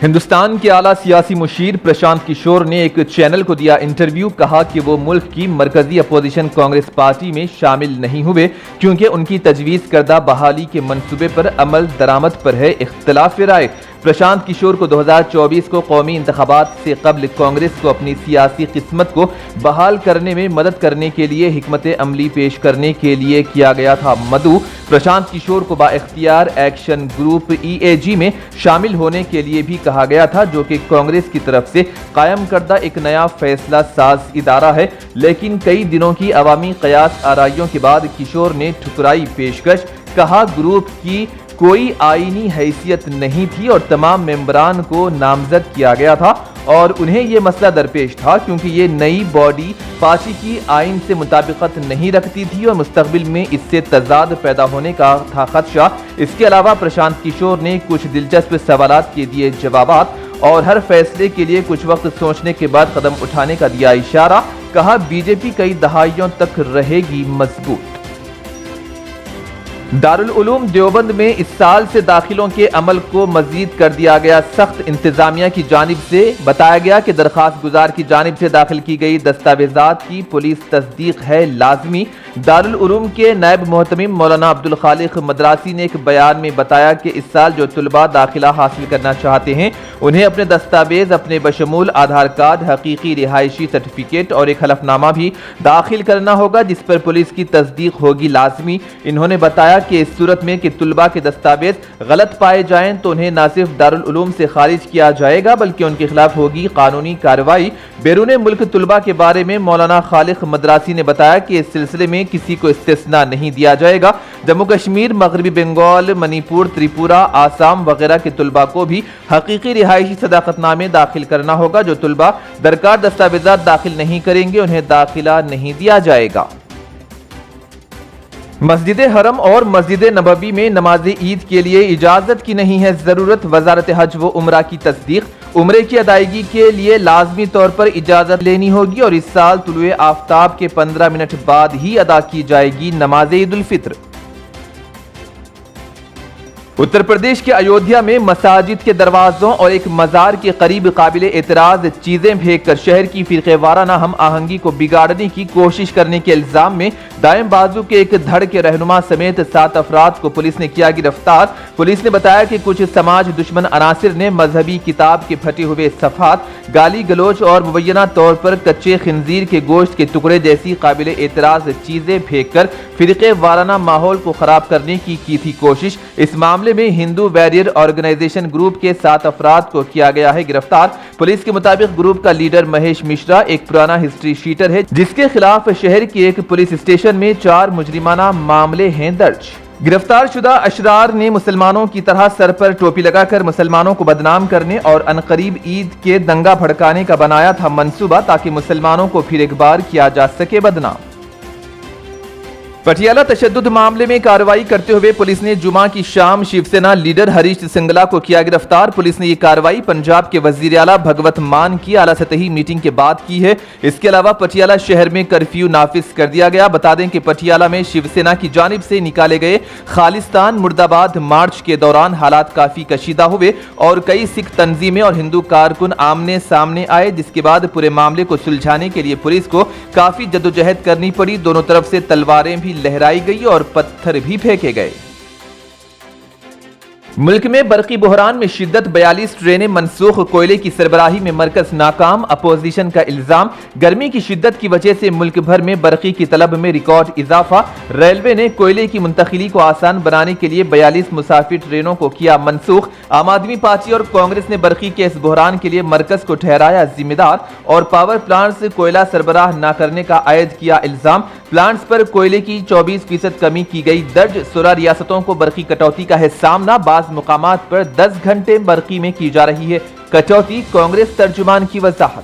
ہندوستان کے اعلیٰ سیاسی مشیر پرشانت کشور نے ایک چینل کو دیا انٹرویو. کہا کہ وہ ملک کی مرکزی اپوزیشن کانگریس پارٹی میں شامل نہیں ہوئے کیونکہ ان کی تجویز کردہ بحالی کے منصوبے پر عمل درآمد پر ہے اختلاف رائے. پرشانت کشور کو 2024 کو قومی انتخابات سے قبل کانگریس کو اپنی سیاسی قسمت کو بحال کرنے میں مدد کرنے کے لیے حکمت عملی پیش کرنے کے لیے کیا گیا تھا مدعو. پرشانت کشور کو با اختیار ایکشن گروپ EAG میں شامل ہونے کے لیے بھی کہا گیا تھا جو کہ کانگریس کی طرف سے قائم کردہ ایک نیا فیصلہ ساز ادارہ ہے. لیکن کئی دنوں کی عوامی قیاس آرائیوں کے بعد کشور نے ٹھکرائی پیشکش. کہا گروپ کی کوئی آئینی حیثیت نہیں تھی اور تمام ممبران کو نامزد کیا گیا تھا اور انہیں یہ مسئلہ درپیش تھا کیونکہ یہ نئی باڈی پارٹی کی آئین سے مطابقت نہیں رکھتی تھی اور مستقبل میں اس سے تضاد پیدا ہونے کا تھا خدشہ. اس کے علاوہ پرشانت کشور نے کچھ دلچسپ سوالات کے دیے جوابات اور ہر فیصلے کے لیے کچھ وقت سوچنے کے بعد قدم اٹھانے کا دیا اشارہ. کہا BJP کئی دہائیوں تک رہے گی مضبوط. دارالعلوم دیوبند میں اس سال سے داخلوں کے عمل کو مزید کر دیا گیا سخت. انتظامیہ کی جانب سے بتایا گیا کہ درخواست گزار کی جانب سے داخل کی گئی دستاویزات کی پولیس تصدیق ہے لازمی. دارالعلوم کے نائب محتمم مولانا عبدالخالق مدراسی نے ایک بیان میں بتایا کہ اس سال جو طلباء داخلہ حاصل کرنا چاہتے ہیں انہیں اپنے دستاویز اپنے بشمول آدھار کارڈ، حقیقی رہائشی سرٹیفکیٹ اور ایک حلف نامہ بھی داخل کرنا ہوگا جس پر پولیس کی تصدیق ہوگی لازمی. انہوں نے بتایا کہ اس صورت میں کہ طلباء کے دستاویز غلط پائے جائیں تو انہیں نہ صرف دارالعلوم سے خارج کیا جائے گا بلکہ ان کے خلاف ہوگی قانونی کارروائی. بیرون ملک طلباء کے بارے میں مولانا خالق مدراسی نے بتایا کہ اس سلسلے میں کسی کو استثناء نہیں دیا جائے گا. جموں کشمیر، مغربی بنگال، منی پور، تریپورہ، آسام وغیرہ کے طلباء کو بھی حقیقی رہائشی صداقت نامے داخل کرنا ہوگا. جو طلباء درکار دستاویزات داخل نہیں کریں گے انہیں داخلہ نہیں دیا جائے گا. مسجد حرم اور مسجد نبوی میں نماز عید کے لیے اجازت کی نہیں ہے ضرورت. وزارت حج و عمرہ کی تصدیق. عمرے کی ادائیگی کے لیے لازمی طور پر اجازت لینی ہوگی اور اس سال طلوع آفتاب کے 15 منٹ بعد ہی ادا کی جائے گی نماز عید الفطر. اتر پردیش کے ایودھیا میں مساجد کے دروازوں اور ایک مزار کے قریب قابل اعتراض چیزیں پھینک کر شہر کی فرقے وارانہ ہم آہنگی کو بگاڑنے کی کوشش کرنے کے الزام میں دائیں بازو کے ایک دھڑ کے رہنما سمیت 7 افراد کو پولیس نے کیا گرفتار. پولیس نے بتایا کہ کچھ سماج دشمن عناصر نے مذہبی کتاب کے پھٹے ہوئے صفحات، گالی گلوچ اور مبینہ طور پر کچے خنزیر کے گوشت کے ٹکڑے جیسی قابل اعتراض چیزیں پھینک کر فرقے وارانہ ماحول کو خراب کرنے کی تھی کوشش. اس معاملے میں ہندو ویریئر آرگنائزیشن گروپ کے 7 افراد کو کیا گیا ہے گرفتار. پولیس کے مطابق گروپ کا لیڈر مہیش مشرا ایک پرانا ہسٹری شیٹر ہے جس کے خلاف شہر کے ایک پولیس اسٹیشن میں 4 مجرمانہ معاملے ہیں درج. گرفتار شدہ اشرار نے مسلمانوں کی طرح سر پر ٹوپی لگا کر مسلمانوں کو بدنام کرنے اور عنقریب عید کے دنگا بھڑکانے کا بنایا تھا منصوبہ تاکہ مسلمانوں کو پھر ایک بار کیا جا سکے بدنام. پٹیالہ تشدد معاملے میں کارروائی کرتے ہوئے پولیس نے جمعہ کی شام شیو سینا لیڈر ہریش سنگلا کو کیا گرفتار. پولیس نے یہ کارروائی پنجاب کے وزیر اعلیٰ بھگوت مان کی اعلیٰ سطحی میٹنگ کے بعد کی ہے. اس کے علاوہ پٹیالہ شہر میں کرفیو نافذ کر دیا گیا. بتا دیں کہ پٹیالہ میں شیو سینا کی جانب سے نکالے گئے خالصتان مرد آباد مارچ کے دوران حالات کافی کشیدہ ہوئے اور کئی سکھ تنظیمیں اور ہندو کارکن آمنے سامنے آئے جس کے بعد پورے معاملے کو سلجھانے کے لیے پولیس کو کافی جدوجہد کرنی پڑی. دونوں طرف سے تلواریں بھی لہرائی گئی اور پتھر بھی پھینکے گئے. ملک میں برقی بحران میں شدت. 42 ٹرینیں منسوخ. کوئلے کی سربراہی میں مرکز ناکام. اپوزیشن کا الزام گرمی کی شدت کی وجہ سے ملک بھر میں برقی کی طلب میں ریکارڈ اضافہ. ریلوے نے کوئلے کی منتقلی کو آسان بنانے کے لیے 42 مسافر ٹرینوں کو کیا منسوخ. عام آدمی پارٹی اور کانگریس نے برقی کے اس بحران کے لیے مرکز کو ٹھہرایا ذمہ دار اور پاور پلانٹس کوئلہ سربراہ نہ کرنے کا عائد کیا الزام. پلانٹس پر کوئلے کی 24% کمی کی گئی درج. 16 ریاستوں کو برقی کٹوتی کا ہے سامنا. بعض مقامات پر 10 گھنٹے برقی میں کی جا رہی ہے کٹوتی. کانگریس ترجمان کی وضاحت.